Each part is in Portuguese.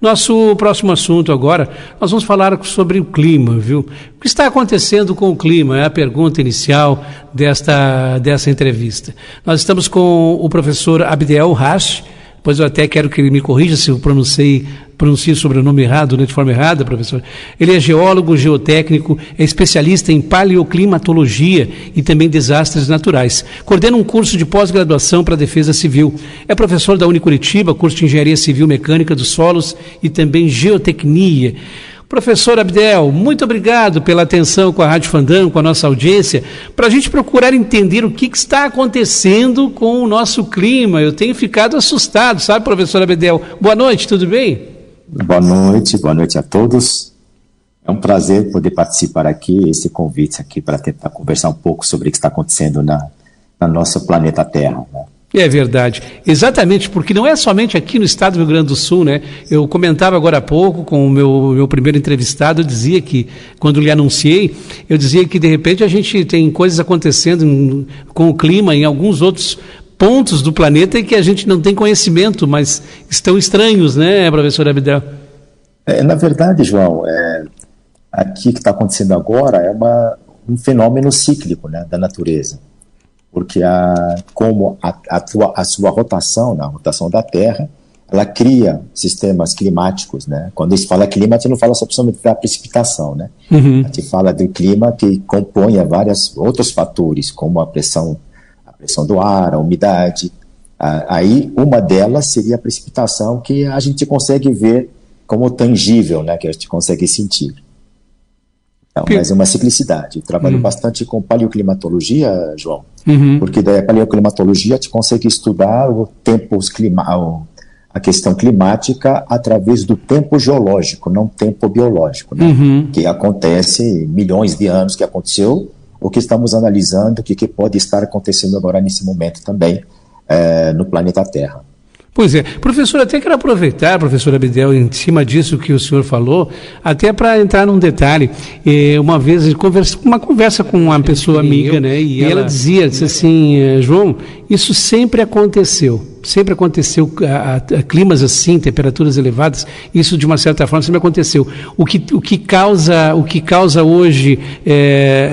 Nosso próximo assunto agora, nós vamos falar sobre o clima, viu? O que está acontecendo com o clima? É a pergunta inicial dessa entrevista. Nós estamos com o professor Abdiel Hash, pois eu até quero que ele me corrija se eu pronuncie o sobrenome errado, né, de forma errada, professor. Ele é geólogo, geotécnico, é especialista em paleoclimatologia e também desastres naturais. Coordena um curso de pós-graduação para a Defesa Civil. É professor da Unicuritiba, curso de Engenharia Civil Mecânica dos Solos e também Geotecnia. Professor Abdiel, muito obrigado pela atenção com a Rádio Fandango, com a nossa audiência, para a gente procurar entender o que está acontecendo com o nosso clima. Eu tenho ficado assustado, sabe, professor Abdiel? Boa noite, tudo bem? Boa noite a todos. É um prazer poder participar aqui, esse convite aqui para tentar conversar um pouco sobre o que está acontecendo na nosso planeta Terra, né? É verdade, exatamente, porque não é somente aqui no estado do Rio Grande do Sul, né? Eu comentava agora há pouco com o meu primeiro entrevistado, eu dizia que, quando lhe anunciei, eu dizia que de repente a gente tem coisas acontecendo com o clima em alguns outros pontos do planeta e que a gente não tem conhecimento, mas estão estranhos, né, professor Abdiel? Na verdade, João, aqui o que está acontecendo agora é um fenômeno cíclico, né, da natureza. Porque como a sua rotação, a rotação da Terra, ela cria sistemas climáticos, né? Quando a gente fala clima, a gente não fala só da precipitação, né? Uhum. A gente fala do clima que compõe vários outros fatores, como a pressão do ar, a umidade. Aí, uma delas seria a precipitação, que a gente consegue ver como tangível, né? Que a gente consegue sentir. Então, mas é uma ciclicidade. Eu trabalho bastante com paleoclimatologia, João, porque da paleoclimatologia a gente consegue estudar a questão climática através do tempo geológico, não tempo biológico, né? Que acontece milhões de anos que aconteceu, o que estamos analisando, o que pode estar acontecendo agora nesse momento também no planeta Terra. Pois é. Professor, até quero aproveitar, professor Abdiel, em cima disso que o senhor falou, até para entrar num detalhe. Uma vez, uma conversa com uma pessoa amiga, né? E ela disse assim, João, isso sempre aconteceu, climas assim, temperaturas elevadas, isso de uma certa forma sempre aconteceu. O que causa hoje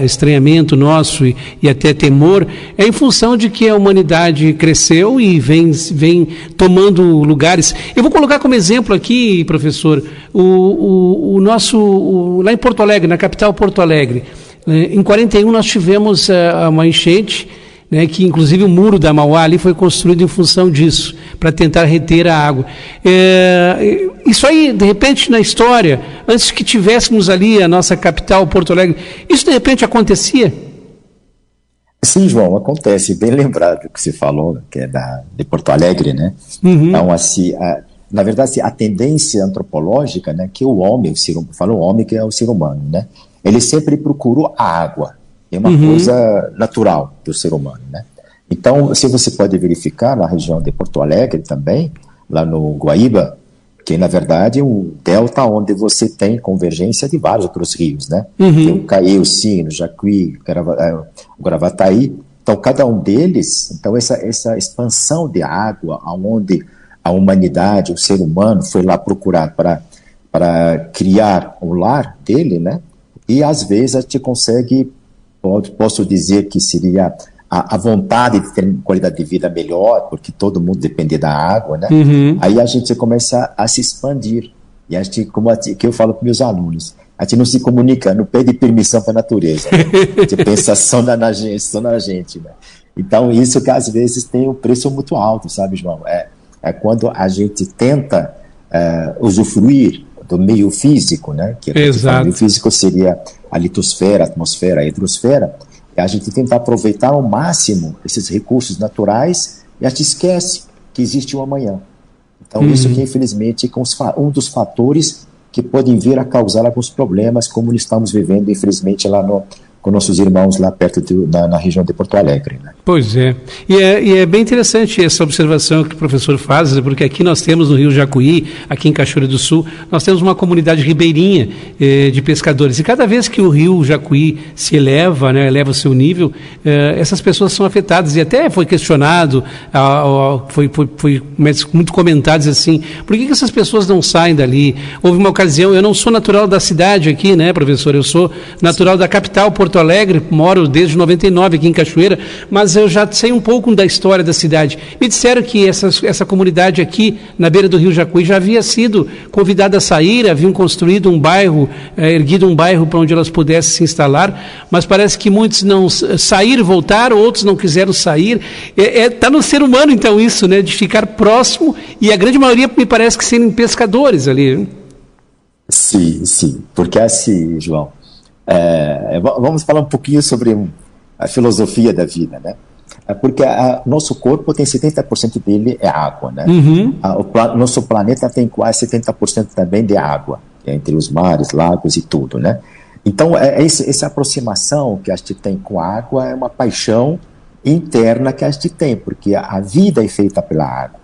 estranhamento nosso e até temor é em função de que a humanidade cresceu e vem tomando lugares. Eu vou colocar como exemplo aqui, professor, o nosso, lá em Porto Alegre, na capital Porto Alegre, em 41 nós tivemos uma enchente, né, que inclusive o muro da Mauá ali foi construído em função disso, para tentar reter a água. Isso aí, de repente, na história, antes que tivéssemos ali a nossa capital, Porto Alegre, isso de repente acontecia? Sim, João, acontece, bem lembrado que você falou, que é de Porto Alegre, né? Então, assim, na verdade, a tendência antropológica, né, que o homem, falo o homem que é o ser humano, né? Ele sempre procurou a água. É uma coisa natural do ser humano, né? Então, se você pode verificar na região de Porto Alegre também, lá no Guaíba, que na verdade é um delta onde você tem convergência de vários outros rios, né? Tem o Caí, o Sino, o Jacuí, o Gravataí. Então, cada um deles, então essa expansão de água, onde a humanidade, o ser humano foi lá procurar para criar o lar dele, né? E às vezes a gente consegue, posso dizer que seria a vontade de ter qualidade de vida melhor, porque todo mundo depende da água, né? Aí a gente começa a se expandir. E a gente, que eu falo para meus alunos, a gente não se comunica, não pede permissão para a natureza. Né? A gente pensa só na gente. Né? Então, isso que às vezes tem um preço muito alto, sabe, João? É quando a gente tenta usufruir do meio físico, né? Que o meio físico seria a litosfera, a atmosfera, a hidrosfera. A gente tenta aproveitar ao máximo esses recursos naturais e a gente esquece que existe um amanhã. Então, isso que, infelizmente, é um dos fatores que podem vir a causar alguns problemas, como estamos vivendo, infelizmente, lá com nossos irmãos lá perto na região de Porto Alegre. Né? Pois é. E é bem interessante essa observação que o professor faz, porque aqui nós temos no Rio Jacuí, aqui em Cachoeira do Sul, nós temos uma comunidade ribeirinha de pescadores. E cada vez que o Rio Jacuí se eleva, né, eleva o seu nível, essas pessoas são afetadas. E até foi questionado, foi muito comentado assim, por que essas pessoas não saem dali? Houve uma ocasião, eu não sou natural da cidade aqui, né, professor? Eu sou natural da capital, Porto Alegre, moro desde 99 aqui em Cachoeira, mas eu já sei um pouco da história da cidade. Me disseram que essa comunidade aqui, na beira do Rio Jacuí, já havia sido convidada a sair, haviam construído um bairro, erguido um bairro para onde elas pudessem se instalar, mas parece que muitos não saíram, voltaram, outros não quiseram sair. Está no ser humano, então, isso, né, de ficar próximo, e a grande maioria me parece que serem pescadores ali. Sim, porque assim, João, vamos falar um pouquinho sobre a filosofia da vida, né? Porque nosso corpo tem 70% dele é água, né? Uhum. Nosso planeta tem quase 70% também de água, entre os mares, lagos e tudo, né? Então, essa aproximação que a gente tem com a água é uma paixão interna que a gente tem, porque a vida é feita pela água.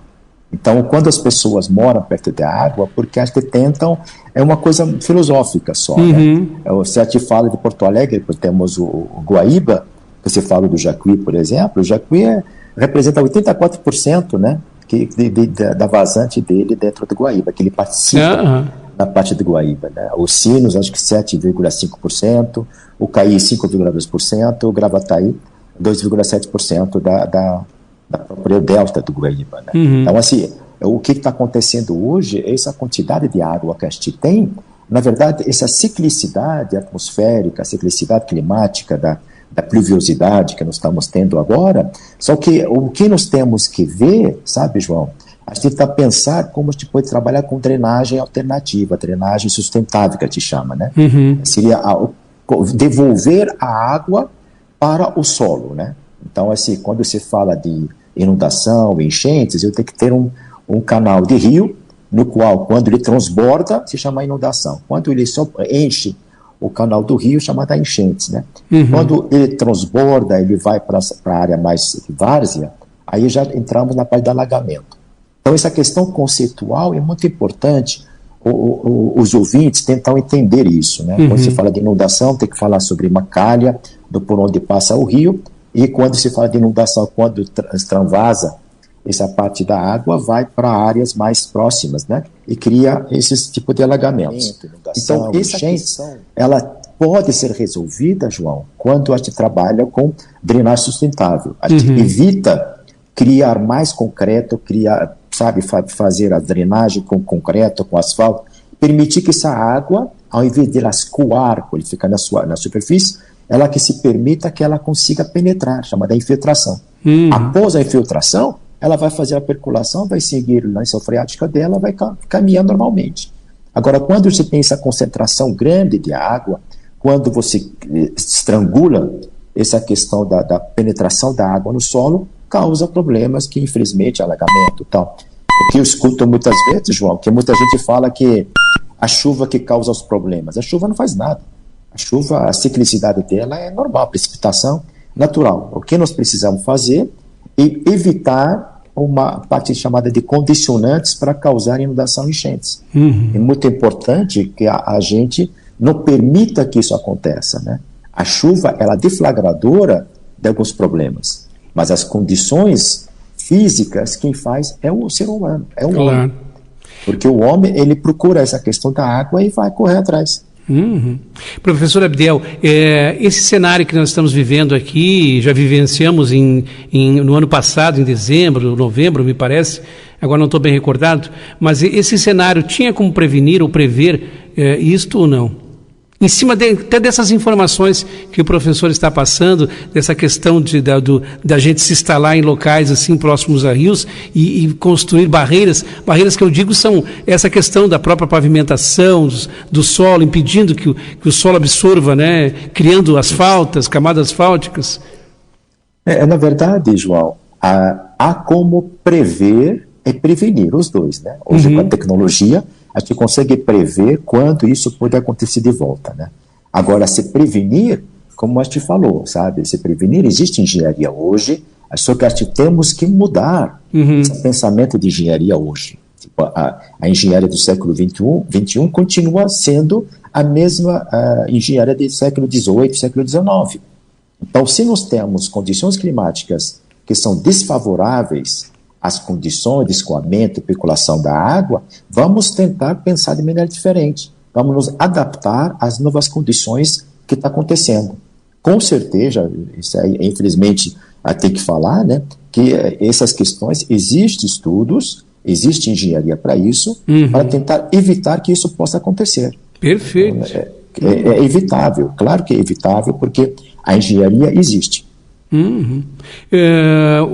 Então, quando as pessoas moram perto da água, porque a gente tentam, é uma coisa filosófica só, uhum. né? Se a gente fala de Porto Alegre, temos o Guaíba, você fala do Jacuí, por exemplo, o Jacuí representa 84%, né, da vazante dele dentro do Guaíba, que ele participa na parte do Guaíba. Né? Os Sinos, acho que 7,5%, o Caí 5,2%, o Gravataí 2,7% da própria delta do Guaíba. Né? Uhum. Então, assim, o que está acontecendo hoje, essa quantidade de água que a gente tem, na verdade, essa ciclicidade atmosférica, a ciclicidade climática da pluviosidade que nós estamos tendo agora, só que o que nós temos que ver, sabe, João, a gente está a pensar como a gente pode trabalhar com drenagem alternativa, drenagem sustentável, que a gente chama, né? Uhum. Seria devolver a água para o solo, né? Então, assim, quando se fala de inundação, enchentes, eu tenho que ter um canal de rio, no qual, quando ele transborda, se chama inundação. Quando ele só enche o canal do rio, chamada enchentes, né? Uhum. Quando ele transborda, ele vai para a área mais várzea, aí já entramos na parte do alagamento. Então, essa questão conceitual é muito importante, os ouvintes tentam entender isso, né? Uhum. Quando se fala de inundação, tem que falar sobre uma calha, por onde passa o rio, e quando se fala de inundação, quando extravasa essa parte da água, vai para áreas mais próximas, né? E cria esse tipo de alagamentos. Então, essa questão, ela pode ser resolvida, João, quando a gente trabalha com drenagem sustentável. A gente evita criar mais concreto, fazer a drenagem com concreto, com asfalto, permitir que essa água, ao invés de ela escoar, quando ele fica na superfície, ela que se permita que ela consiga penetrar, chamada infiltração. Após a infiltração, ela vai fazer a percolação, vai seguir a lençol freática dela, vai caminhar normalmente. Agora, quando você tem essa concentração grande de água, quando você estrangula essa questão da penetração da água no solo, causa problemas que, infelizmente, alagamento e tal. O que eu escuto muitas vezes, João, que muita gente fala que a chuva que causa os problemas. A chuva não faz nada. A chuva, a ciclicidade dela é normal, a precipitação natural. O que nós precisamos fazer é evitar uma parte chamada de condicionantes para causar inundação e enchentes. Uhum. É muito importante que a gente não permita que isso aconteça, né? A chuva, ela é deflagradora de alguns problemas, mas as condições físicas, quem faz é o ser humano, é o homem. Porque o homem, ele procura essa questão da água e vai correr atrás. Uhum. Professor Abdiel, esse cenário que nós estamos vivendo aqui, já vivenciamos no ano passado, em dezembro, novembro, me parece, agora não estou bem recordado, mas esse cenário tinha como prevenir ou prever isto ou não? Em cima até dessas informações que o professor está passando, dessa questão da gente se instalar em locais assim próximos a rios e construir barreiras que eu digo são essa questão da própria pavimentação, do solo, impedindo que o solo absorva, né, criando camadas asfálticas. Na verdade, João, há como prever e prevenir os dois, né? Hoje, com a tecnologia, a gente consegue prever quando isso pode acontecer de volta, né? Agora, se prevenir como a gente falou, sabe? Se prevenir, existe engenharia hoje, só que temos que mudar esse pensamento de engenharia hoje. Tipo, a engenharia do século XXI continua sendo a mesma engenharia do século XVIII, século XIX. Então, se nós temos condições climáticas que são desfavoráveis às condições de escoamento e percolação da água, vamos tentar pensar de maneira diferente. Vamos nos adaptar às novas condições que está acontecendo. Com certeza, isso aí, infelizmente, tem que falar, né, que essas questões, existem estudos, existe engenharia para isso, para tentar evitar que isso possa acontecer. Perfeito. Então, é evitável, claro que é evitável, porque a engenharia existe.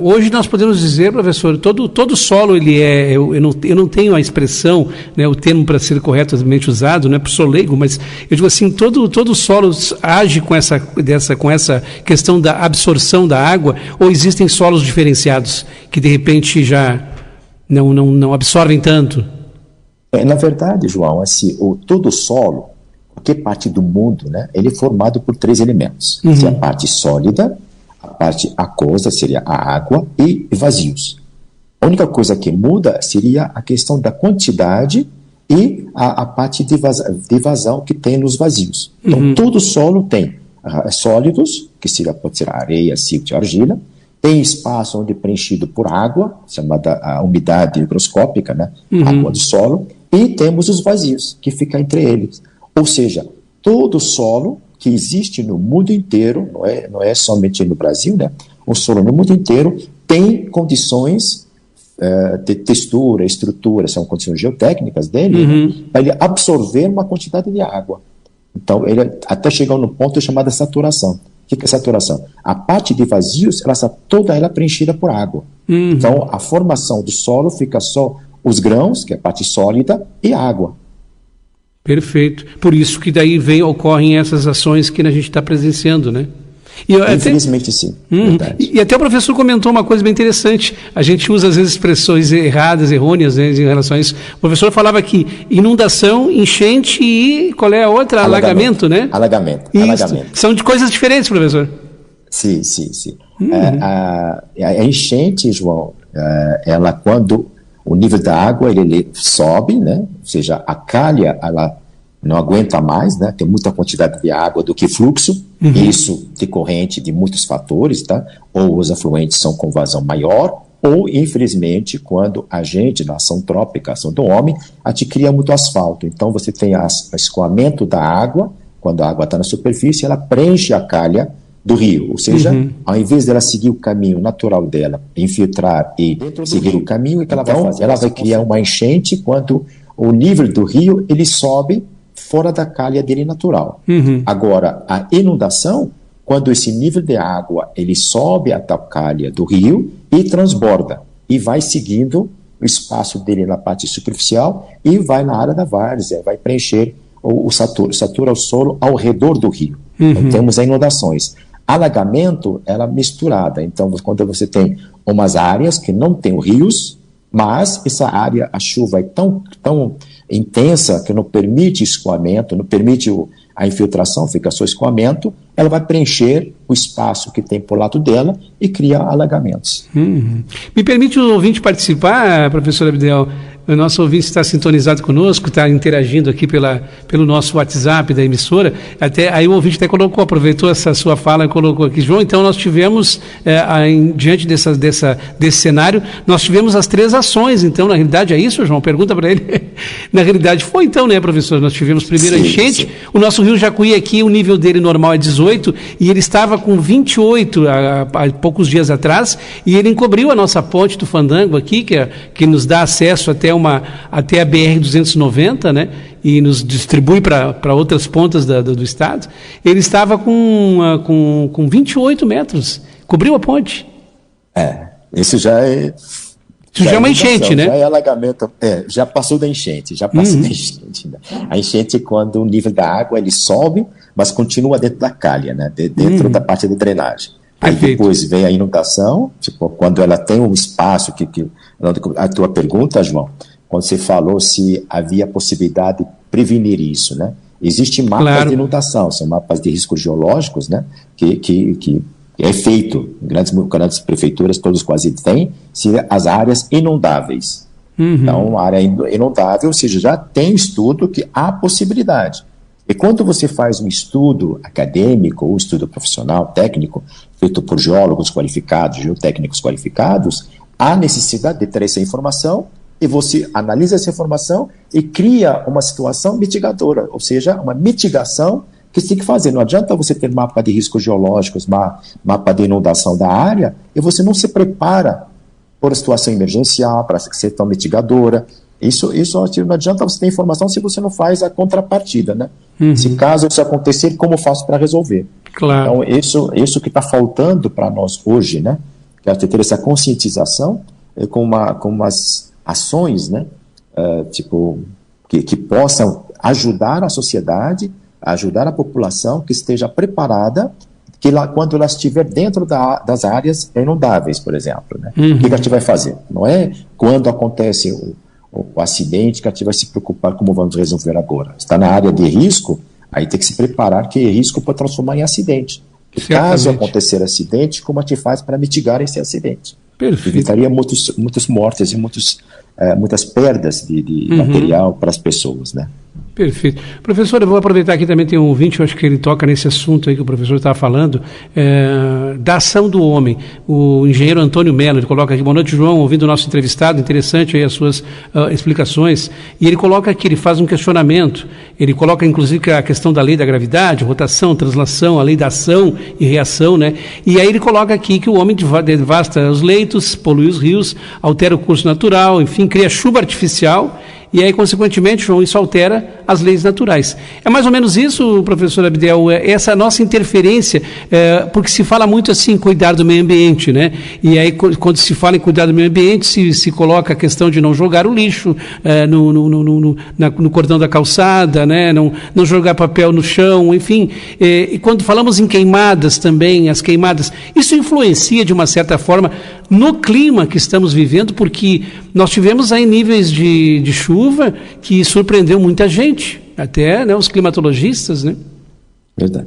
Hoje nós podemos dizer, professor, todo solo ele eu não tenho a expressão, né, o termo para ser corretamente usado, não é para o leigo, mas eu digo assim, todo solo age com essa questão da absorção da água, ou existem solos diferenciados que de repente já não absorvem tanto? Na verdade, João, assim, todo solo, qualquer parte do mundo, né, ele é formado por 3 elementos. A parte sólida, a parte aquosa, seria a água, e vazios. A única coisa que muda seria a questão da quantidade e a parte de vazão que tem nos vazios. Então, todo solo tem sólidos, que pode ser areia, silt, argila, tem espaço onde é preenchido por água, chamada a umidade higroscópica, né? Água do solo, e temos os vazios, que ficam entre eles. Ou seja, todo solo que existe no mundo inteiro, não é somente no Brasil, né? O solo no mundo inteiro tem condições de textura, estrutura, são condições geotécnicas dele, né? Para ele absorver uma quantidade de água. Então, ele até chegar no ponto chamado saturação. O que é saturação? A parte de vazios, ela está toda ela preenchida por água. Então, a formação do solo fica só os grãos, que é a parte sólida, e água. Perfeito. Por isso que daí ocorrem essas ações que a gente está presenciando, né? Infelizmente, sim. E até o professor comentou uma coisa bem interessante. A gente usa, às vezes, expressões errôneas, né, em relação a isso. O professor falava que inundação, enchente e qual é a outra? Alagamento, né? Alagamento. São de coisas diferentes, professor. Sim. A enchente, João, ela quando o nível da água ele sobe, né? Ou seja, a calha ela não aguenta mais, né? Tem muita quantidade de água do que fluxo, isso decorrente de muitos fatores, tá? Ou os afluentes são com vazão maior, ou, infelizmente, quando a gente, na ação trópica, ação do homem, a gente cria muito asfalto. Então, você tem o escoamento da água, quando a água está na superfície, ela preenche a calha do rio, ou seja, ao invés dela seguir o caminho natural dela, infiltrar e seguir o caminho, que ela vai fazer? Ela vai criar uma enchente quando o nível do rio ele sobe fora da calha dele natural. Agora, a inundação, quando esse nível de água ele sobe até a calha do rio e transborda, e vai seguindo o espaço dele na parte superficial e vai na área da várzea, vai preencher satura o solo ao redor do rio. Então, temos as inundações. Alagamento, ela é misturada. Então, quando você tem umas áreas que não tem rios, mas essa área, a chuva é tão intensa que não permite escoamento, não permite a infiltração, fica só escoamento, ela vai preencher o espaço que tem por lado dela e cria alagamentos. Me permite o ouvinte participar, professor Abdiel? O nosso ouvinte está sintonizado conosco, está interagindo aqui pelo nosso WhatsApp da emissora. Aí o ouvinte até aproveitou essa sua fala e colocou aqui, João, então nós tivemos, diante desse cenário, nós tivemos as 3 ações, então, na realidade é isso, João? Pergunta para ele. Na realidade foi então, né, professor? Nós tivemos primeiro a enchente, o nosso rio Jacuí aqui, o nível dele normal é 18, e ele estava com 28 há poucos dias atrás, e ele encobriu a nossa ponte do Fandango aqui, que nos dá acesso até a BR-290, né, e nos distribui para outras pontas do estado. Ele estava com 28 metros, cobriu a ponte. Isso já é... Isso já é uma enchente, né? Já é alagamento, já passou da enchente, Né? A enchente é quando o nível da água ele sobe, mas continua dentro da calha, né? Dentro da parte de drenagem. Perfeito. Aí depois vem a inundação, tipo, quando ela tem um espaço a tua pergunta, João, quando você falou se havia possibilidade de prevenir isso, né? Existem mapas de inundação, são mapas de riscos geológicos, né, que é feito, grandes prefeituras, todos quase têm, as áreas inundáveis. Então, a área inundável, ou seja, já tem estudo que há possibilidade. E quando você faz um estudo acadêmico ou estudo profissional, técnico, feito por geólogos qualificados, geotécnicos qualificados, há necessidade de ter essa informação e você analisa essa informação e cria uma situação mitigadora, ou seja, uma mitigação que você tem que fazer. Não adianta você ter mapa de riscos geológicos, mapa de inundação da área, e você não se prepara por situação emergencial, para ser tão mitigadora. Isso não adianta você ter informação se você não faz a contrapartida, né? Se caso isso acontecer, como eu faço para resolver? Claro. Então, isso que está faltando para nós hoje, né? Que é ter essa conscientização com umas ações, né? Que possam ajudar a sociedade, ajudar a população que esteja preparada quando ela estiver dentro das áreas inundáveis, por exemplo, né? O que a gente vai fazer? Não é quando acontece o acidente que a gente vai se preocupar como vamos resolver agora. Está na área de risco, aí tem que se preparar que risco pode transformar em acidente. E caso acontecer acidente, como a gente faz para mitigar esse acidente? Perfeito. Evitaria muitas mortes e muitas perdas de material para as pessoas, né? Perfeito. Professor, eu vou aproveitar aqui também, tem um ouvinte, eu acho que ele toca nesse assunto aí que o professor estava falando, da ação do homem. O engenheiro Antônio Melo, ele coloca aqui, boa noite, João, ouvindo o nosso entrevistado, interessante aí as suas explicações, e ele coloca aqui, ele faz um questionamento, ele coloca inclusive a questão da lei da gravidade, rotação, translação, a lei da ação e reação, né? E aí ele coloca aqui que o homem devasta os leitos, polui os rios, altera o curso natural, enfim, cria chuva artificial, e aí, consequentemente, João, isso altera as leis naturais. É mais ou menos isso, professor Abdiel, essa nossa interferência, porque se fala muito assim, cuidar do meio ambiente, né? E aí, quando se fala em cuidar do meio ambiente, se coloca a questão de não jogar o lixo no cordão da calçada, né? Não jogar papel no chão, enfim. E quando falamos em queimadas também, as queimadas, isso influencia, de uma certa forma, no clima que estamos vivendo, porque nós tivemos aí níveis de chuva que surpreendeu muita gente, até, né, os climatologistas, né? Verdade.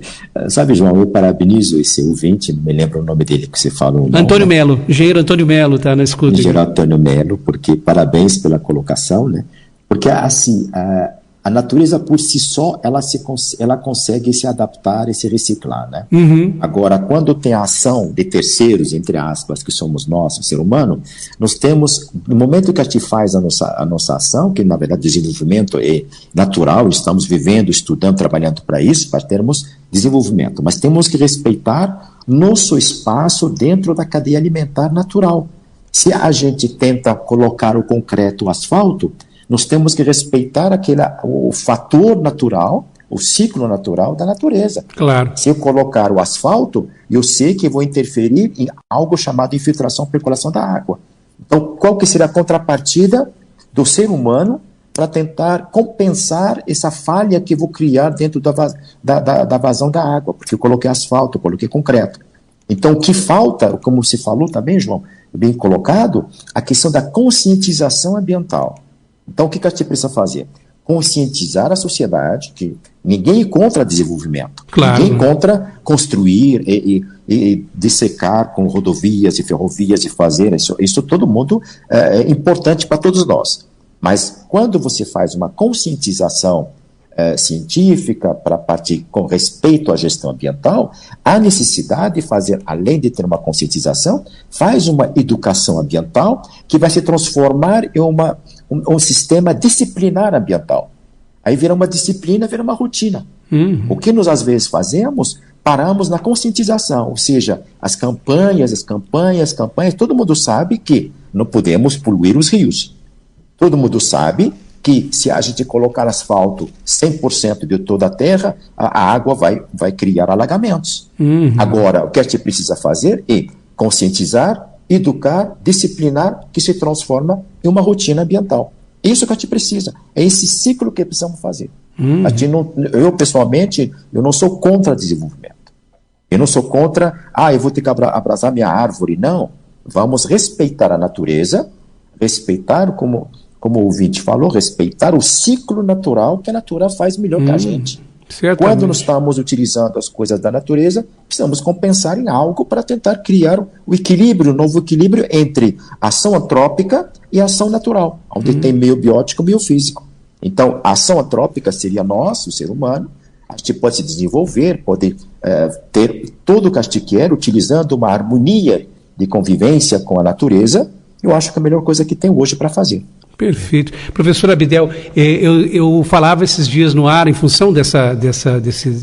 Sabe, João, eu parabenizo esse ouvinte, não me lembro o nome dele que você falou. Antônio Melo, engenheiro Antônio Melo, tá na escuta. Engenheiro Antônio Melo, porque parabéns pela colocação, né? Porque, assim, a natureza por si só, ela consegue se adaptar e se reciclar, né? Agora, quando tem a ação de terceiros, entre aspas, que somos nós, o ser humano, nós temos, no momento que a gente faz a nossa ação, que na verdade desenvolvimento é natural, estamos vivendo, estudando, trabalhando para isso, para termos desenvolvimento, mas temos que respeitar nosso espaço dentro da cadeia alimentar natural. Se a gente tenta colocar o concreto, o asfalto, nós temos que respeitar o fator natural, o ciclo natural da natureza. Claro. Se eu colocar o asfalto, eu sei que vou interferir em algo chamado infiltração, percolação da água. Então, qual que seria a contrapartida do ser humano para tentar compensar essa falha que eu vou criar dentro da vazão da água? Porque eu coloquei asfalto, eu coloquei concreto. Então, o que falta, como se falou também, João, bem colocado, a questão da conscientização ambiental. Então, o que a gente precisa fazer? Conscientizar a sociedade que ninguém é contra desenvolvimento. Claro. Ninguém é contra construir e dissecar com rodovias e ferrovias e fazer isso todo mundo é importante para todos nós. Mas quando você faz uma conscientização científica para partir com respeito à gestão ambiental, há necessidade de fazer, além de ter uma conscientização, faz uma educação ambiental que vai se transformar em um sistema disciplinar ambiental. Aí vira uma disciplina, vira uma rotina. O que nós às vezes fazemos, paramos na conscientização, ou seja, as campanhas, todo mundo sabe que não podemos poluir os rios. Todo mundo sabe que se a gente colocar asfalto 100% de toda a terra, a água vai criar alagamentos. Agora, o que a gente precisa fazer é conscientizar, educar, disciplinar, que se transforma em uma rotina ambiental. Isso que a gente precisa. É esse ciclo que precisamos fazer. Eu, pessoalmente, eu não sou contra desenvolvimento. Eu não sou contra, eu vou ter que abraçar minha árvore. Não. Vamos respeitar a natureza, respeitar como como o ouvinte falou, respeitar o ciclo natural que a natureza faz melhor que a gente. Certamente. Quando nós estamos utilizando as coisas da natureza, precisamos compensar em algo para tentar criar o equilíbrio, o novo equilíbrio entre a ação antrópica e a ação natural, onde tem meio biótico e meio físico. Então, a ação antrópica seria nós, o ser humano, a gente pode se desenvolver, pode ter tudo o que a gente quer, utilizando uma harmonia de convivência com a natureza. Eu acho que é a melhor coisa que tem hoje para fazer. Perfeito. Professor Abidel, eu falava esses dias no ar em função desse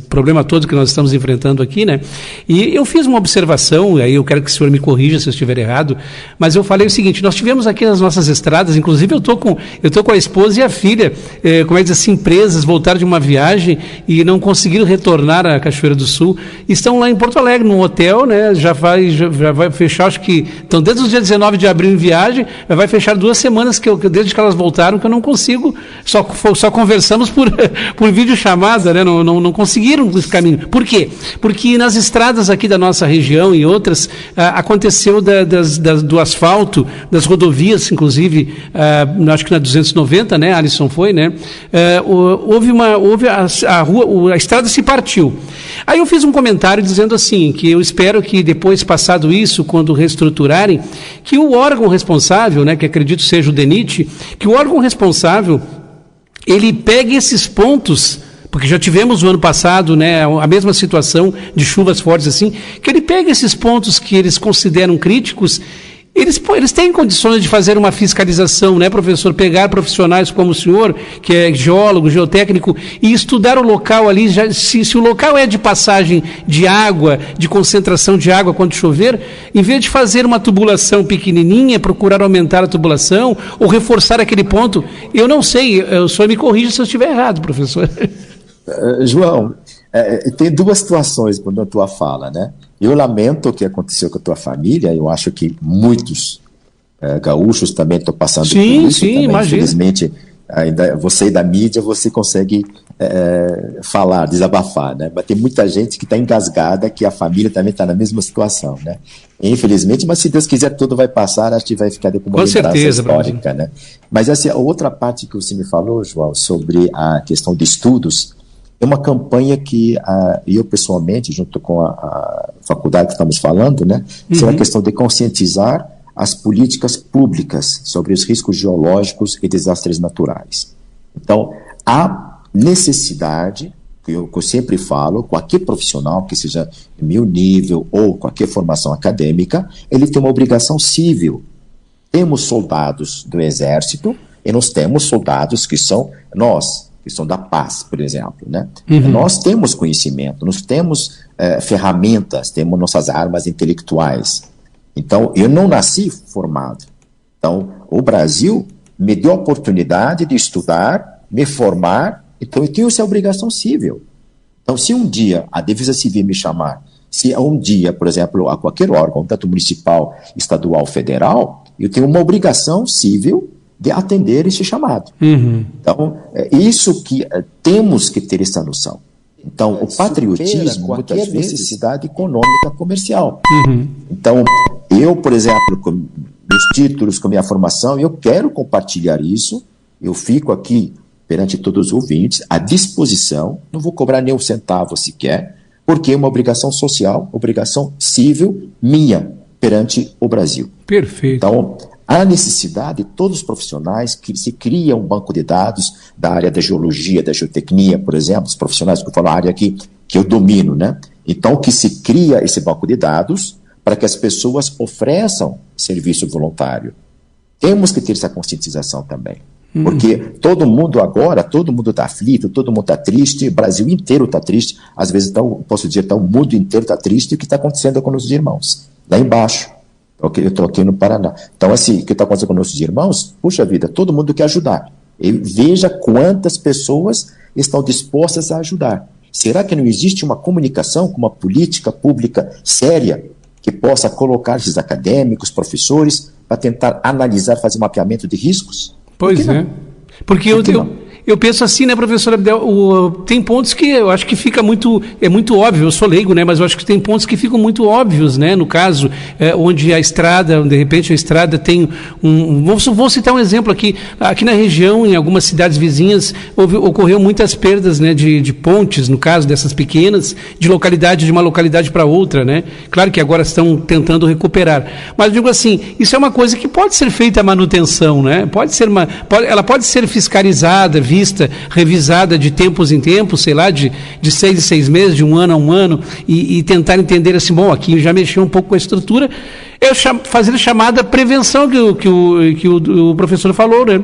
problema todo que nós estamos enfrentando aqui, né? E eu fiz uma observação, aí eu quero que o senhor me corrija se eu estiver errado, mas eu falei o seguinte: nós tivemos aqui nas nossas estradas, inclusive eu tô com a esposa e a filha, como é que diz assim, presas, voltaram de uma viagem e não conseguiram retornar à Cachoeira do Sul, estão lá em Porto Alegre, num hotel, né? Já vai fechar, acho que, então desde o dia 19 de abril em viagem, já vai fechar 2 semanas desde que elas voltaram, que eu não consigo, só conversamos por videochamada, né? Não conseguiram esse caminho. Por quê? Porque nas estradas aqui da nossa região e outras, aconteceu do asfalto, das rodovias, inclusive, acho que na 290, né, Alisson foi, né? A estrada se partiu. Aí eu fiz um comentário dizendo assim, que eu espero que depois, passado isso, quando reestruturarem, que o órgão responsável, né, que acredito seja o DENIT, que o órgão responsável, ele pegue esses pontos, porque já tivemos no ano passado, né, a mesma situação de chuvas fortes assim, que ele pegue esses pontos que eles consideram críticos. Eles têm condições de fazer uma fiscalização, né, professor? Pegar profissionais como o senhor, que é geólogo, geotécnico, e estudar o local ali, se o local é de passagem de água, de concentração de água quando chover, em vez de fazer uma tubulação pequenininha, procurar aumentar a tubulação ou reforçar aquele ponto. Eu não sei, o senhor me corrija se eu estiver errado, professor. João, tem 2 situações na tua fala, né? Eu lamento o que aconteceu com a tua família. Eu acho que muitos gaúchos também estão passando por isso. Sim, imagino. Infelizmente, ainda você da mídia, você consegue falar, desabafar, né? Mas tem muita gente que está engasgada, que a família também está na mesma situação, né? Infelizmente, mas se Deus quiser, tudo vai passar, a gente vai ficar com uma lembrança histórica, né? Mas assim, a outra parte que você me falou, João, sobre a questão de estudos, é uma campanha que eu pessoalmente, junto com a faculdade que estamos falando, né, é uma questão de conscientizar as políticas públicas sobre os riscos geológicos e desastres naturais. Então, há necessidade, que eu sempre falo, qualquer profissional, que seja meu nível ou qualquer formação acadêmica, ele tem uma obrigação civil. Temos soldados do Exército e nós temos soldados que são da paz, por exemplo, né? Nós temos conhecimento, nós temos ferramentas, temos nossas armas intelectuais. Então, eu não nasci formado. Então, o Brasil me deu a oportunidade de estudar, me formar, então eu tenho essa obrigação civil. Então, se um dia a Defesa Civil me chamar, se um dia, por exemplo, a qualquer órgão, tanto municipal, estadual, federal, eu tenho uma obrigação civil de atender esse chamado. Então, é isso que temos que ter essa noção. Então, o patriotismo, muitas vezes, necessidade econômica, comercial. Então, eu, por exemplo, com meus títulos, com minha formação, eu quero compartilhar isso, eu fico aqui perante todos os ouvintes, à disposição, não vou cobrar nem um centavo sequer, porque é uma obrigação social, obrigação civil minha perante o Brasil. Perfeito. Então, há necessidade de todos os profissionais que se cria um banco de dados da área da geologia, da geotecnia, por exemplo, os profissionais que eu falo, a área aqui que eu domino, né? Então, que se cria esse banco de dados para que as pessoas ofereçam serviço voluntário. Temos que ter essa conscientização também. Porque todo mundo está aflito, todo mundo está triste, o Brasil inteiro está triste, às vezes, posso dizer, o mundo inteiro está triste, o que está acontecendo com nossos irmãos, lá embaixo. Eu estou aqui no Paraná. Então, assim, o que está acontecendo com nossos irmãos? Puxa vida, todo mundo quer ajudar. E veja quantas pessoas estão dispostas a ajudar. Será que não existe uma comunicação com uma política pública séria que possa colocar esses acadêmicos, professores, para tentar analisar, fazer mapeamento de riscos? Pois é. Porque eu penso assim, né, professora Abdel, tem pontos que eu acho que fica muito óbvio, eu sou leigo, né, mas eu acho que tem pontos que ficam muito óbvios, né, no caso, onde a estrada, de repente a estrada tem vou citar um exemplo aqui na região, em algumas cidades vizinhas, ocorreu muitas perdas, né, de pontes, no caso dessas pequenas, de uma localidade para outra, né, claro que agora estão tentando recuperar, mas eu digo assim, isso é uma coisa que pode ser feita a manutenção, né, ela pode ser fiscalizada, vista, revisada de tempos em tempos, sei lá, de 6 em 6 meses, de 1 ano a 1 ano, e tentar entender assim, bom, aqui já mexeu um pouco com a estrutura, fazer a chamada prevenção que o professor falou, né?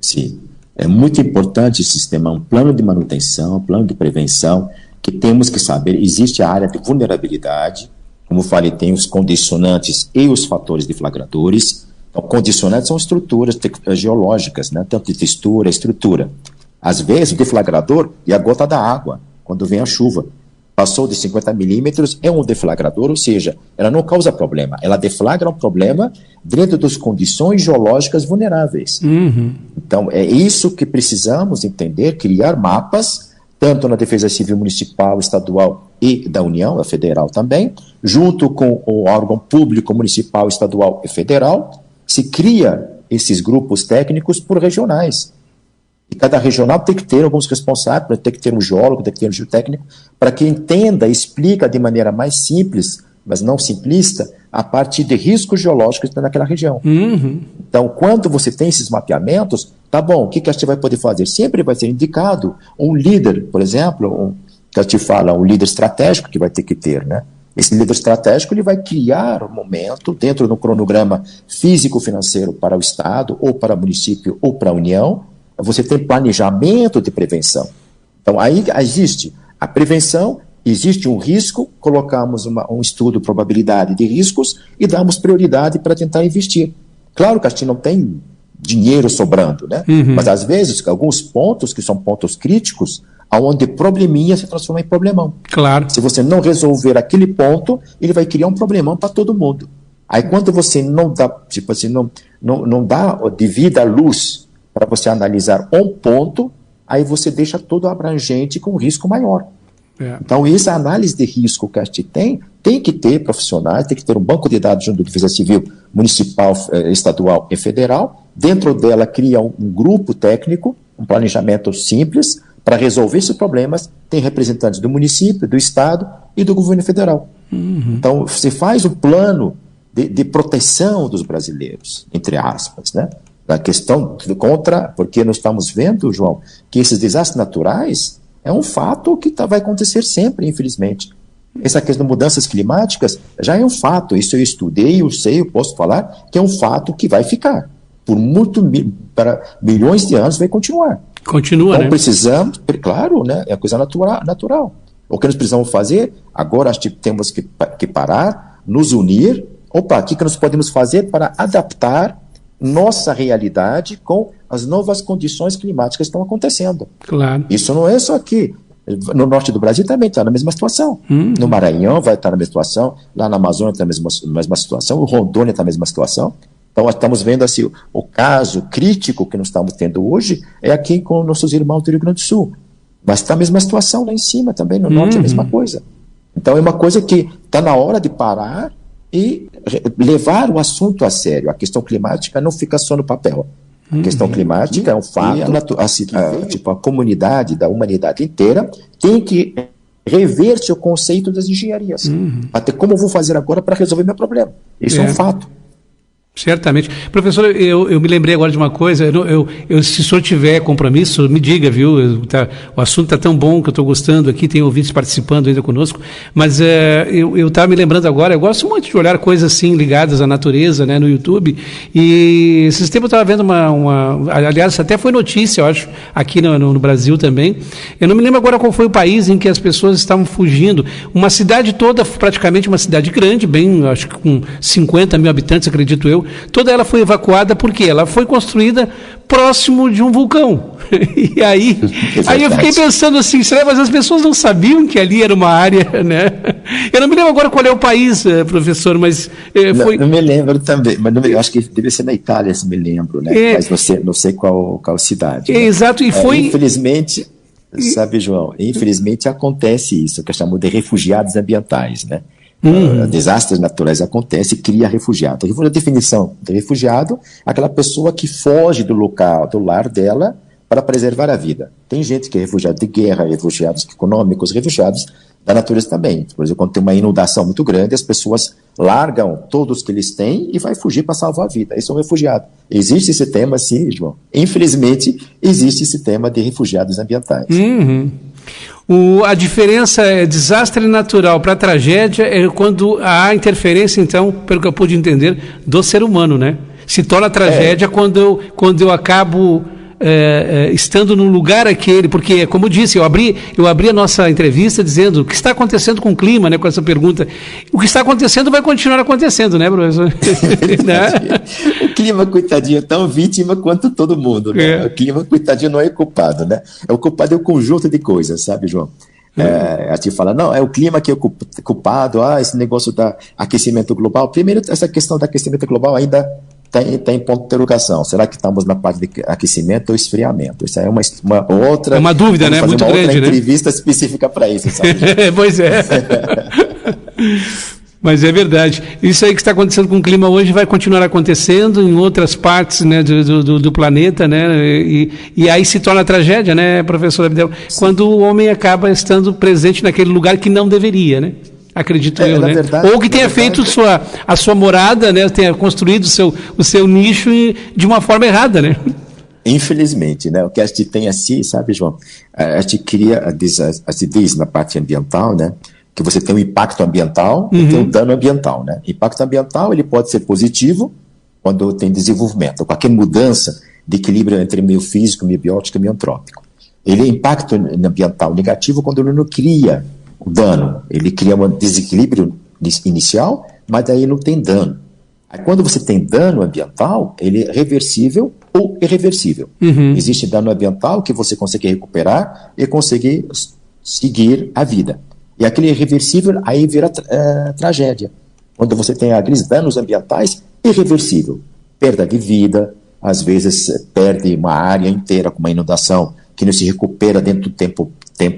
Sim, é muito importante esse sistema, um plano de manutenção, um plano de prevenção, que temos que saber, existe a área de vulnerabilidade, como eu falei, tem os condicionantes e os fatores deflagradores. Então, condicionantes são estruturas geológicas, né? Tanto de textura, estrutura. Às vezes, o deflagrador é a gota da água, quando vem a chuva. Passou de 50 milímetros, é um deflagrador, ou seja, ela não causa problema, ela deflagra um problema dentro das condições geológicas vulneráveis. Uhum. Então, é isso que precisamos entender, criar mapas, tanto na Defesa Civil Municipal, Estadual e da União, a Federal também, junto com o órgão público municipal, estadual e federal, se cria esses grupos técnicos por regionais. E cada regional tem que ter alguns responsáveis, tem que ter um geólogo, tem que ter um geotécnico, para que entenda e explica de maneira mais simples, mas não simplista, a partir de riscos geológicos que estão naquela região. Uhum. Então, quando você tem esses mapeamentos, tá bom, o que a gente vai poder fazer? Sempre vai ser indicado um líder, por exemplo, que a gente fala, um líder estratégico que vai ter que ter, né? Esse líder estratégico ele vai criar um momento dentro do cronograma físico-financeiro para o Estado, ou para o município, ou para a União. Você tem planejamento de prevenção. Então, aí existe a prevenção, existe um risco, colocamos um estudo de probabilidade de riscos e damos prioridade para tentar investir. Claro que a gente não tem dinheiro sobrando, né? Uhum. Mas, às vezes, alguns pontos que são pontos críticos, onde probleminha se transforma em problemão. Claro. Se você não resolver aquele ponto, ele vai criar um problemão para todo mundo. Aí, quando você não dá, tipo assim, não dá devida luz para você analisar um ponto, aí você deixa todo abrangente com risco maior. É. Então, essa análise de risco que a gente tem que ter profissionais, tem que ter um banco de dados junto da Defesa Civil Municipal, Estadual e Federal. Dentro dela, cria um grupo técnico, um planejamento simples, para resolver esses problemas. Tem representantes do município, do Estado e do governo federal. Uhum. Então, você faz um plano de proteção dos brasileiros, entre aspas, né? Da questão porque nós estamos vendo, João, que esses desastres naturais é um fato que vai acontecer sempre, infelizmente. Essa questão de mudanças climáticas já é um fato, isso eu estudei, eu sei, eu posso falar, que é um fato que vai ficar. Para milhões de anos vai continuar. Continua, então, né? Precisamos, claro, né? É coisa natural. O que nós precisamos fazer, agora temos que parar, nos unir. Opa, o que nós podemos fazer para adaptar nossa realidade com as novas condições climáticas que estão acontecendo? Claro. Isso não é só aqui. No norte do Brasil também está na mesma situação. No Maranhão vai estar na mesma situação, lá na Amazônia está na mesma situação, o Rondônia está na mesma situação. Então, estamos vendo assim, o caso crítico que nós estamos tendo hoje é aqui com nossos irmãos do Rio Grande do Sul. Mas está a mesma situação lá em cima também, no norte é a mesma coisa. Então, é uma coisa que está na hora de parar e levar o assunto a sério. A questão climática não fica só no papel. A questão climática é um fato, a comunidade da humanidade inteira tem que rever seu conceito das engenharias. Até como eu vou fazer agora para resolver meu problema. Isso é um fato. Certamente. Professor, eu me lembrei agora de uma coisa, se o senhor tiver compromisso, me diga, viu? O assunto está tão bom que eu estou gostando aqui, tem ouvintes participando ainda conosco, mas eu estava me lembrando agora, eu gosto muito de olhar coisas assim ligadas à natureza, né, no YouTube, e esses tempos eu estava vendo aliás, até foi notícia, eu acho, aqui no Brasil também, eu não me lembro agora qual foi o país em que as pessoas estavam fugindo, uma cidade toda, praticamente uma cidade grande, bem, acho que com 50 mil habitantes, acredito eu, morreu, toda ela foi evacuada porque ela foi construída próximo de um vulcão. E aí eu fiquei pensando assim, será, mas as pessoas não sabiam que ali era uma área, né? Eu não me lembro agora qual é o país, professor, mas foi... Não me lembro também, mas eu acho que deve ser na Itália, se me lembro, né? Mas não sei qual cidade. Né? Exato, e foi... Infelizmente, sabe, João, infelizmente acontece isso, que é chamado de refugiados ambientais, né? Desastres naturais acontecem e cria refugiado. A definição de refugiado é aquela pessoa que foge do local, do lar dela, para preservar a vida. Tem gente que é refugiado de guerra, refugiados econômicos, refugiados da natureza também. Por exemplo, quando tem uma inundação muito grande, as pessoas largam todos que eles têm e vai fugir para salvar a vida. Eles são refugiados. Existe esse tema, sim, João. Infelizmente, existe esse tema de refugiados ambientais. A diferença é desastre natural para tragédia é quando há interferência, então, pelo que eu pude entender, do ser humano, né? Se torna tragédia quando eu acabo... estando num lugar aquele, porque, como eu disse, eu abri a nossa entrevista dizendo o que está acontecendo com o clima, né, com essa pergunta. O que está acontecendo vai continuar acontecendo, né, professor? Né? O clima, coitadinho, é tão vítima quanto todo mundo, né? O clima, coitadinho, não é culpado, né? O culpado é um conjunto de coisas, sabe, João? A gente fala, não, é o clima que é culpado, esse negócio do aquecimento global. Primeiro, essa questão do aquecimento global ainda tem ponto de interrogação. Será que estamos na parte de aquecimento ou esfriamento? Isso aí é uma outra... É uma dúvida, né? Muito grande, né? Uma entrevista específica para isso, sabe? Pois é. Mas é verdade. Isso aí que está acontecendo com o clima hoje vai continuar acontecendo em outras partes, né, do planeta, né? E aí se torna tragédia, né, professor Abdel? Quando o homem acaba estando presente naquele lugar que não deveria, né? Acredito eu, né? Verdade, ou que tenha feito a sua morada, né? Tenha construído o seu nicho de uma forma errada, né? Infelizmente, né? O que a gente tem assim, sabe, João? A gente diz na parte ambiental, né? Que você tem um impacto ambiental e tem um dano ambiental, né? Impacto ambiental, ele pode ser positivo quando tem desenvolvimento, qualquer mudança de equilíbrio entre meio físico, meio biótico e meio antrópico. Ele é impacto ambiental negativo quando ele não cria o dano, ele cria um desequilíbrio inicial, mas daí não tem dano. Aí, quando você tem dano ambiental, ele é reversível ou irreversível. Existe dano ambiental que você consegue recuperar e conseguir seguir a vida. E aquele irreversível aí vira tragédia. Quando você tem aqueles danos ambientais, irreversível. Perda de vida, às vezes perde uma área inteira com uma inundação que não se recupera dentro do tempo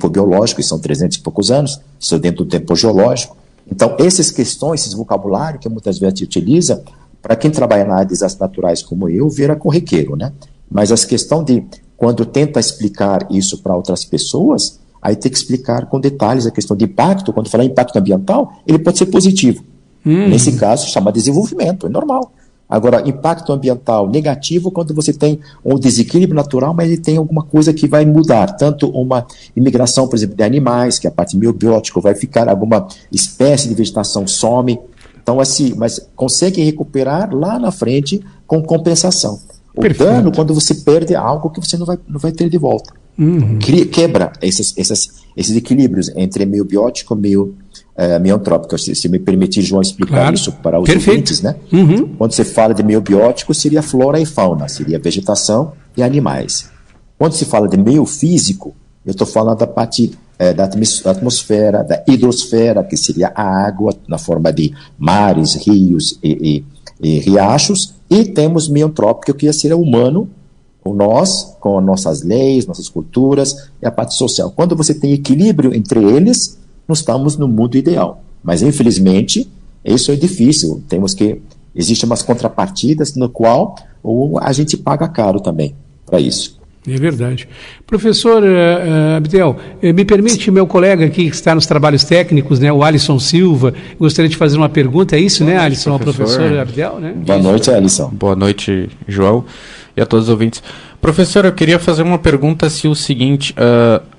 biológico, e são 300 e poucos anos, isso dentro do tempo geológico. Então, essas questões, esses vocabulários que muitas vezes se utiliza, para quem trabalha na área de desastres naturais como eu, vira corriqueiro, né? Mas a questão de, quando tenta explicar isso para outras pessoas, aí tem que explicar com detalhes a questão de impacto. Quando falar impacto ambiental, ele pode ser positivo. Nesse caso, chama desenvolvimento, é normal. Agora, impacto ambiental negativo quando você tem um desequilíbrio natural, mas ele tem alguma coisa que vai mudar. Tanto uma imigração, por exemplo, de animais, que a parte miobiótica vai ficar, alguma espécie de vegetação some. Então, assim, mas consegue recuperar lá na frente com compensação. O Perfeito. dano quando você perde algo que você não vai ter de volta. Quebra esses equilíbrios entre meio biótico e meio antrópico. Se me permitir, João, explicar isso para os ouvintes, né? Quando você fala de meio biótico, seria flora e fauna, seria vegetação e animais. Quando se fala de meio físico, eu estou falando da parte da atmosfera, da hidrosfera, que seria a água na forma de mares, rios e riachos, e temos meio antrópico, que seria humano, nós, com as nossas leis, nossas culturas e a parte social. Quando você tem equilíbrio entre eles, nós estamos no mundo ideal. Mas, infelizmente, isso é difícil. Existem umas contrapartidas no qual a gente paga caro também para isso. É verdade. Professor Abdel, me permite, meu colega aqui que está nos trabalhos técnicos, né, o Alisson Silva, gostaria de fazer uma pergunta, é isso, né, Alisson, ao professor Abdel, né? Boa noite, Alisson. Boa noite, João, e a todos os ouvintes. Professor, eu queria fazer uma pergunta, se o seguinte,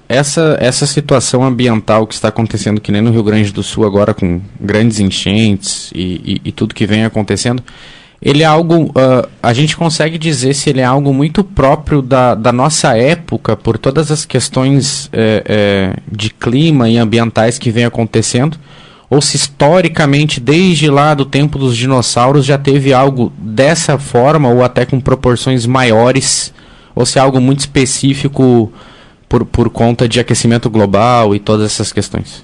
essa situação ambiental que está acontecendo, que nem no Rio Grande do Sul agora, com grandes enchentes e tudo que vem acontecendo, ele é algo, a gente consegue dizer se ele é algo muito próprio da nossa época, por todas as questões de clima e ambientais que vem acontecendo, ou se historicamente, desde lá do tempo dos dinossauros, já teve algo dessa forma, ou até com proporções maiores, ou se é algo muito específico por conta de aquecimento global e todas essas questões.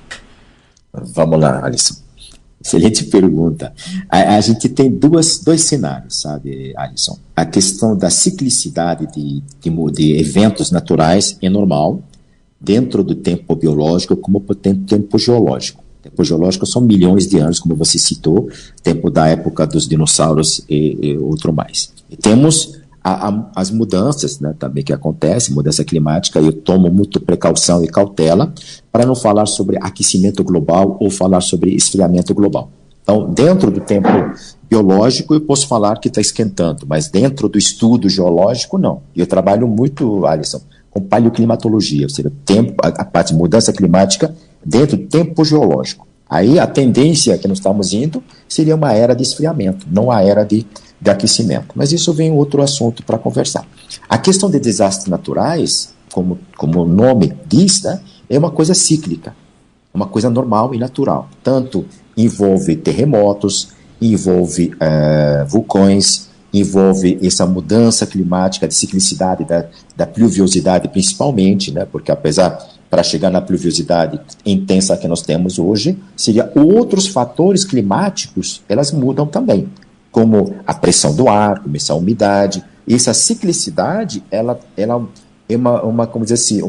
Vamos lá, Alisson. Excelente pergunta. A gente tem dois cenários, sabe, Alisson? A questão da ciclicidade de eventos naturais é normal, dentro do tempo biológico como tempo geológico. Tempo geológico são milhões de anos, como você citou, tempo da época dos dinossauros e outro mais. E temos as mudanças, né, também que acontecem, mudança climática, e eu tomo muito precaução e cautela para não falar sobre aquecimento global ou falar sobre esfriamento global. Então, dentro do tempo biológico, eu posso falar que está esquentando, mas dentro do estudo geológico, não. E eu trabalho muito, Alisson, com paleoclimatologia, ou seja, a parte de mudança climática dentro do tempo geológico. Aí a tendência que nós estamos indo seria uma era de esfriamento, não a era de aquecimento. Mas isso vem outro assunto para conversar. A questão de desastres naturais, como o nome diz, né, é uma coisa cíclica, uma coisa normal e natural. Tanto envolve terremotos, envolve vulcões, envolve essa mudança climática, de ciclicidade da pluviosidade principalmente, né, porque apesar, para chegar na pluviosidade intensa que nós temos hoje, seria outros fatores climáticos, elas mudam também, como a pressão do ar, como essa umidade. E essa ciclicidade, ela é como dizer assim,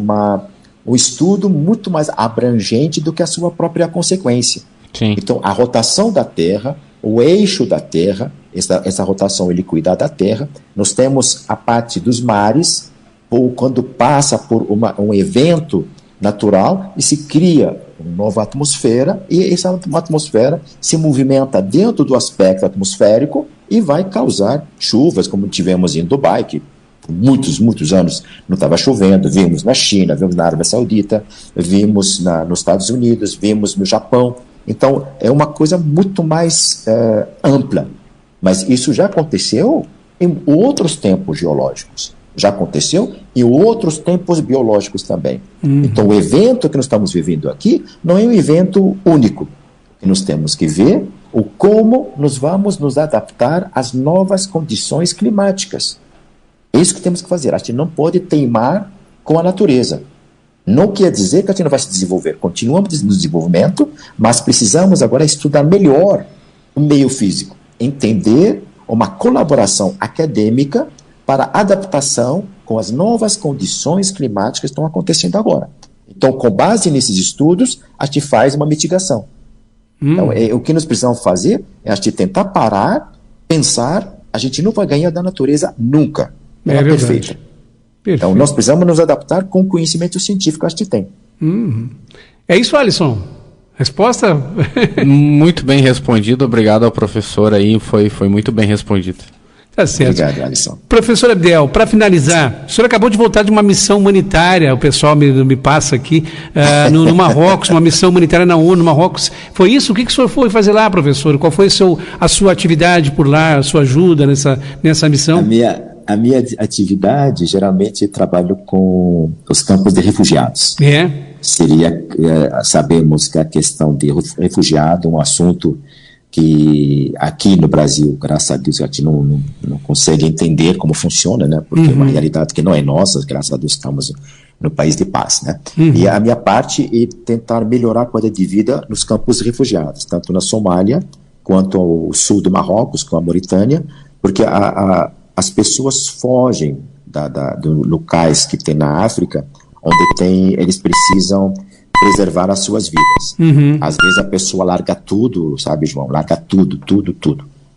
um estudo muito mais abrangente do que a sua própria consequência. Sim. Então, a rotação da Terra, o eixo da Terra, essa rotação ele cuida da Terra. Nós temos a parte dos mares, ou quando passa por um evento natural e se cria uma nova atmosfera, e essa atmosfera se movimenta dentro do aspecto atmosférico e vai causar chuvas, como tivemos em Dubai, que por muitos anos não estava chovendo. Vimos na China, vimos na Arábia Saudita, vimos nos Estados Unidos, vimos no Japão. Então, é uma coisa muito mais ampla. Mas isso já aconteceu em outros tempos geológicos. Já aconteceu em outros tempos biológicos também. Então, o evento que nós estamos vivendo aqui não é um evento único. E nós temos que ver como nós vamos nos adaptar às novas condições climáticas. É isso que temos que fazer. A gente não pode teimar com a natureza. Não quer dizer que a gente não vai se desenvolver. Continuamos no desenvolvimento, mas precisamos agora estudar melhor o meio físico. Entender uma colaboração acadêmica para adaptação com as novas condições climáticas que estão acontecendo agora. Então, com base nesses estudos, a gente faz uma mitigação. Então, o que nós precisamos fazer é a gente tentar parar, pensar. A gente não vai ganhar da natureza nunca. Ela é perfeita. Então, nós precisamos nos adaptar com o conhecimento científico que a gente tem. É isso, Alisson? Resposta? Muito bem respondido. Obrigado ao professor aí. Foi muito bem respondido. Tá certo. Obrigado, Alisson. Professor Abdiel, para finalizar, o senhor acabou de voltar de uma missão humanitária, o pessoal me passa aqui, no Marrocos, uma missão humanitária na ONU, no Marrocos. Foi isso? O que o senhor foi fazer lá, professor? Qual foi a sua atividade por lá, a sua ajuda nessa missão? A minha atividade, geralmente, trabalho com os campos de refugiados. Sabemos que a questão de refugiado é um assunto que aqui no Brasil, graças a Deus, a gente não consegue entender como funciona, né? Porque é uma realidade que não é nossa, graças a Deus estamos no país de paz, né? E a minha parte é tentar melhorar a qualidade de vida nos campos de refugiados, tanto na Somália, quanto ao sul do Marrocos, com a Mauritânia, porque as pessoas fogem dos locais que tem na África, onde eles precisam preservar as suas vidas. Às vezes a pessoa larga tudo, sabe, João? Larga tudo.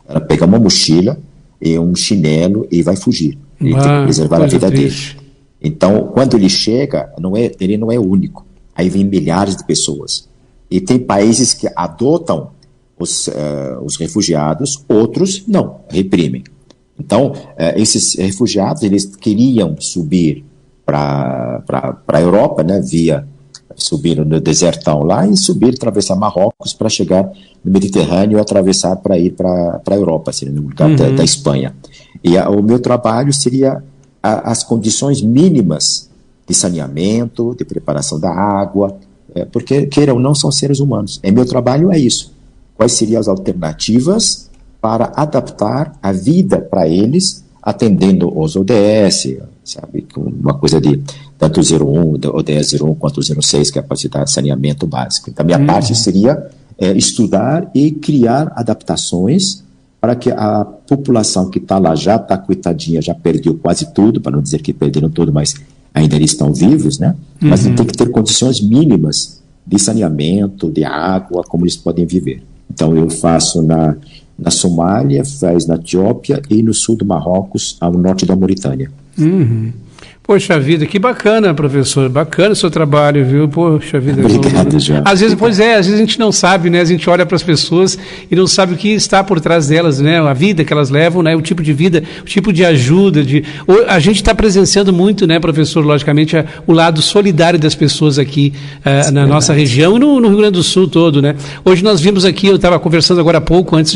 Ela pega uma mochila e um chinelo e vai fugir. Ele tem que preservar a vida dele. Então, quando ele chega, ele não é único. Aí vem milhares de pessoas. E tem países que adotam os refugiados, outros não, reprimem. Então, esses refugiados, eles queriam subir para a Europa, né, subir no desertão lá e atravessar Marrocos para chegar no Mediterrâneo e atravessar para ir para a Europa, assim, no lugar da Espanha. E o meu trabalho seria as condições mínimas de saneamento, de preparação da água, porque, queira ou não, são seres humanos. Meu trabalho é isso. Quais seriam as alternativas para adaptar a vida para eles, atendendo os ODS, sabe, uma coisa de tanto o 01, ODS 01 quanto o 06, que é a capacidade de saneamento básico. Então, a minha parte seria estudar e criar adaptações para que a população que está lá já está coitadinha, já perdeu quase tudo, para não dizer que perderam tudo, mas ainda eles estão vivos, né? Mas tem que ter condições mínimas de saneamento, de água, como eles podem viver. Então, eu faço na Somália, faz na Etiópia e no sul do Marrocos, ao norte da Mauritânia. Poxa vida, que bacana, professor, bacana o seu trabalho, viu? Poxa vida. Obrigado, João. Às vezes, às vezes a gente não sabe, né? A gente olha para as pessoas e não sabe o que está por trás delas, né? A vida que elas levam, né? O tipo de vida, o tipo de ajuda, a gente está presenciando muito, né, professor, logicamente, o lado solidário das pessoas aqui na nossa região e no Rio Grande do Sul todo, né? Hoje nós vimos aqui, eu estava conversando agora há pouco, antes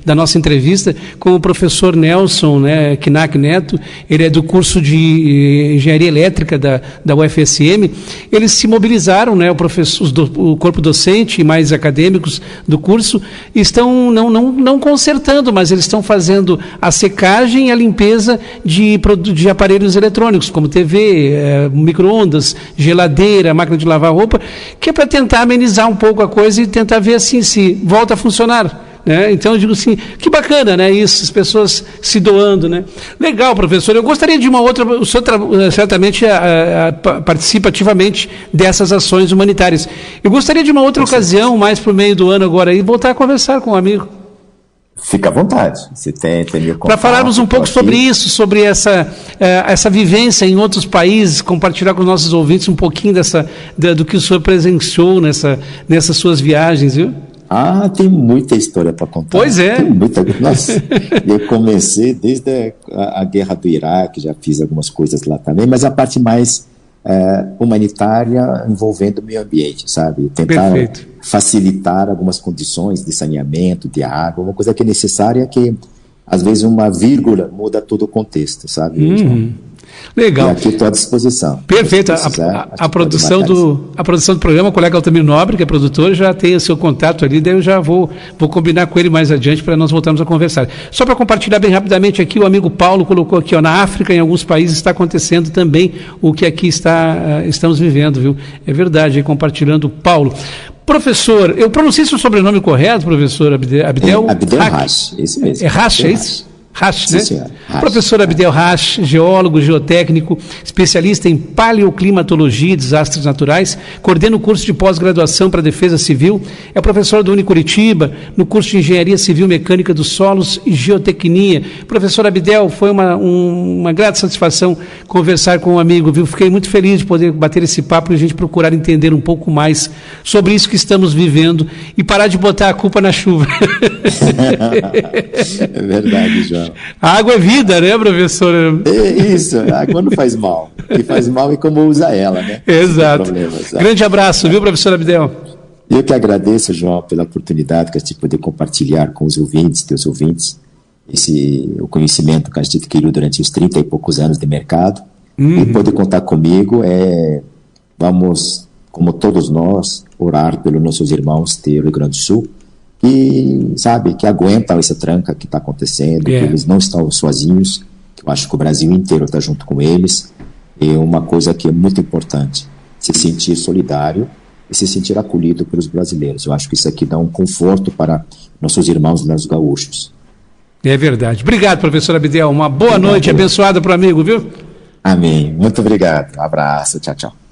da nossa entrevista, com o professor Nelson, né, Knack Neto, ele é do curso de Engenharia Elétrica da UFSM. Eles se mobilizaram, né, o corpo docente e mais acadêmicos do curso estão não consertando, mas eles estão fazendo a secagem e a limpeza de aparelhos eletrônicos, como TV, micro-ondas, geladeira, máquina de lavar roupa, que é para tentar amenizar um pouco a coisa e tentar ver assim se volta a funcionar. Né? Então eu digo assim, que bacana, né? Isso, as pessoas se doando, né? Legal, professor. Eu gostaria de uma outra. O senhor certamente participa ativamente dessas ações humanitárias. Eu gostaria de uma outra ocasião, mais para o meio do ano agora, e voltar a conversar com um amigo. Fica à vontade. Você tem meu contato. Para falarmos um pouco sobre isso, sobre essa vivência em outros países, compartilhar com os nossos ouvintes um pouquinho do que o senhor presenciou nessas suas viagens, viu? Tem muita história para contar. Pois é. Tem muita. Nossa, eu comecei desde a guerra do Iraque, já fiz algumas coisas lá também, mas a parte mais humanitária envolvendo o meio ambiente, sabe? Tentar facilitar algumas condições de saneamento, de água, uma coisa que é necessária, que às vezes uma vírgula muda todo o contexto, sabe? Legal. E aqui estou à disposição. Perfeito. A produção do programa, o colega Altamiro Nobre, que é produtor, já tem o seu contato ali, daí eu já vou combinar com ele mais adiante para nós voltarmos a conversar. Só para compartilhar bem rapidamente aqui, o amigo Paulo colocou aqui, na África, em alguns países, está acontecendo também o que aqui estamos vivendo, viu? É verdade, aí compartilhando o Paulo. Professor, eu pronunciei seu sobrenome correto, professor Abdel? Abdel Rash, esse mesmo. É Rash, é isso? Rash, né? Sim, Professor Abdel Rash, geólogo, geotécnico, especialista em paleoclimatologia e desastres naturais, coordena o curso de pós-graduação para defesa civil, é professor do Unicuritiba, no curso de Engenharia Civil Mecânica dos Solos e Geotecnia. Professor Abdel, foi uma grata satisfação conversar com um amigo, viu? Fiquei muito feliz de poder bater esse papo e a gente procurar entender um pouco mais sobre isso que estamos vivendo e parar de botar a culpa na chuva. É verdade, João. A água é vida, né, professor? Isso, a água não faz mal. O que faz mal é como usa ela, né? Exato. Grande abraço, viu, professor Abdel? Eu que agradeço, João, pela oportunidade que a gente poder compartilhar com os ouvintes, teus ouvintes, o conhecimento que a gente adquiriu durante os 30 e poucos anos de mercado. E poder contar comigo vamos, como todos nós, orar pelos nossos irmãos do Rio Grande do Sul, que aguentam essa tranca que está acontecendo, que eles não estão sozinhos. Eu acho que o Brasil inteiro está junto com eles. É uma coisa que é muito importante, se sentir solidário e se sentir acolhido pelos brasileiros. Eu acho que isso aqui dá um conforto para nossos irmãos nossos gaúchos. É verdade. Obrigado, professor Abdel. Uma boa noite abençoada para o amigo, viu? Amém. Muito obrigado. Um abraço. Tchau, tchau.